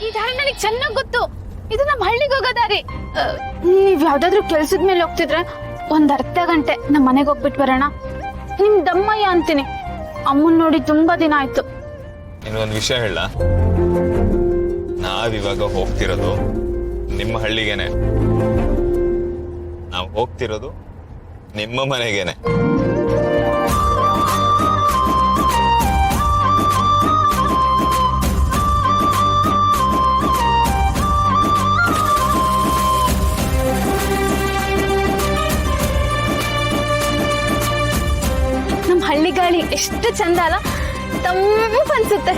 ಈ ದಾರಿ ನನಗೆ ಚೆನ್ನಾಗ್ ಗೊತ್ತು. ಇದು ನಮ್ಮ ಹಳ್ಳಿಗೆ ಹೋಗೋ ದಾರಿ. ನೀವ್ ಯಾವ್ದಾದ್ರು ಕೆಲ್ಸದ ಮೇಲೆ ಹೋಗ್ತಿದ್ರೆ ಒಂದ್ ಅರ್ಧ ಗಂಟೆ ನಮ್ ಮನೆಗೆ ಹೋಗ್ಬಿಟ್ ಬರೋಣ. ನಿಮ್ ದಮ್ಮಯ್ಯ ಅಂತೀನಿ. ಅಮ್ಮನ್ ನೋಡಿ ತುಂಬಾ ದಿನ ಆಯ್ತು. ಇನ್ನೊಂದು ವಿಷಯ ಹೇಳ, ನಾವಿವಾಗ ಹೋಗ್ತಿರೋದು ನಿಮ್ಮ ಹಳ್ಳಿಗೇನೆ. ನಾವು ಹೋಗ್ತಿರೋದು ನಿಮ್ಮ ಮನೆಗೇನೆ. ಹಳ್ಳಿ ಗಾಳಿ ಎಷ್ಟು ಚಂದ ಅಲ್ಲ, ತಂಪು ಅನ್ಸುತ್ತೆ.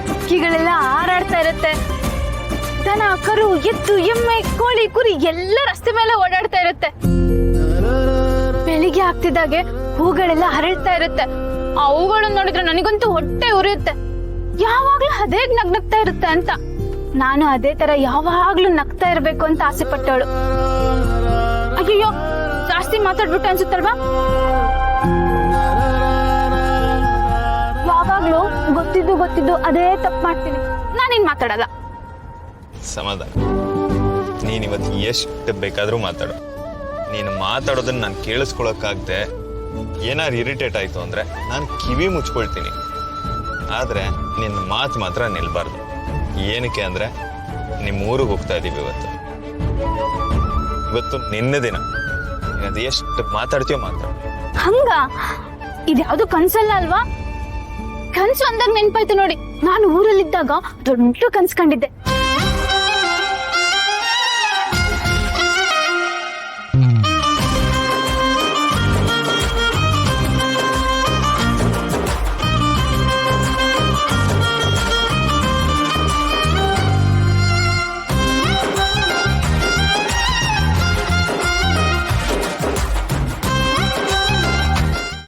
ಹಕ್ಕಿಗಳೆಲ್ಲ ಹಾರಾಡ್ತಾ ಇರುತ್ತೆ. ದನ ಕರು ಎತ್ತು ಎಮ್ಮೆ ಕೋಳಿ ಕುರಿ ಎಲ್ಲ ರಸ್ತೆ ಮೇಲೆ ಓಡಾಡ್ತಾ ಇರುತ್ತೆ. ಬೆಳಿಗ್ಗೆ ಆಗ್ತಿದ್ದಾಗೆ ಹೂಗಳೆಲ್ಲ ಹರಳ್ತಾ ಇರುತ್ತೆ. ಅವುಗಳನ್ನ ನೋಡಿದ್ರೆ ನನಗಂತೂ ಹೊಟ್ಟೆ ಉರಿಯುತ್ತೆ. ಯಾವಾಗ್ಲೂ ಅದೇ ನಗ್ನಗ್ತಾ ಇರುತ್ತೆ ಅಂತ. ನಾನು ಅದೇ ತರ ಯಾವಾಗ್ಲೂ ನಗ್ತಾ ಇರ್ಬೇಕು ಅಂತ ಆಸೆ ಪಟ್ಟವಳು. ಅಯ್ಯೋ, ಜಾಸ್ತಿ ಮಾತಾಡ್ಬಿಟ್ಟು ಅನ್ಸುತ್ತಲ್ವಾ? ಯಾವಾಗ್ಲೂ ಗೊತ್ತಿದ್ದು ಅದೇ ತಪ್ಪು ಮಾಡ್ತೀನಿ. ನಾನೇನ್ ಮಾತಾಡಲ್ಲ. ಸಮಾಧಾನ. ನೀನ್ ಇವತ್ತು ಎಷ್ಟು ಬೇಕಾದ್ರೂ ಮಾತಾಡು. ನೀನು ಮಾತಾಡೋದನ್ನ ನಾನು ಕೇಳಿಸ್ಕೊಳಕ್ಕಾಗ್ದೆ ಏನಾರು ಇರಿಟೇಟ್ ಆಯ್ತು ಅಂದ್ರೆ ನಾನು ಕಿವಿ ಮುಚ್ಕೊಳ್ತೀನಿ. ಆದ್ರೆ ನಿನ್ನ ಮಾತು ಮಾತ್ರ ನಿಲ್ಬಾರ್ದು. ಏನಕ್ಕೆ ಅಂದ್ರೆ ನಿಮ್ಮ ಊರಿಗೆ ಹೋಗ್ತಾ ಇದೀವಿ ಇವತ್ತು ನಿನ್ನ ದಿನ. ಅದು ಎಷ್ಟು ಮಾತಾಡ್ತೀಯೋ ಮಾತಾಡು. ಹಂಗ ಇದ್ಯಾವ್ದು ಕನ್ಸಲ್ಲ ಅಲ್ವಾ? ಕನ್ಸು ಅಂದಾಗ ನೆನ್ಪಾಯ್ತು ನೋಡಿ. ನಾನು ಊರಲ್ಲಿದ್ದಾಗ ದೊಡ್ಡ ಕನ್ಸ್ಕೊಂಡಿದ್ದೆ.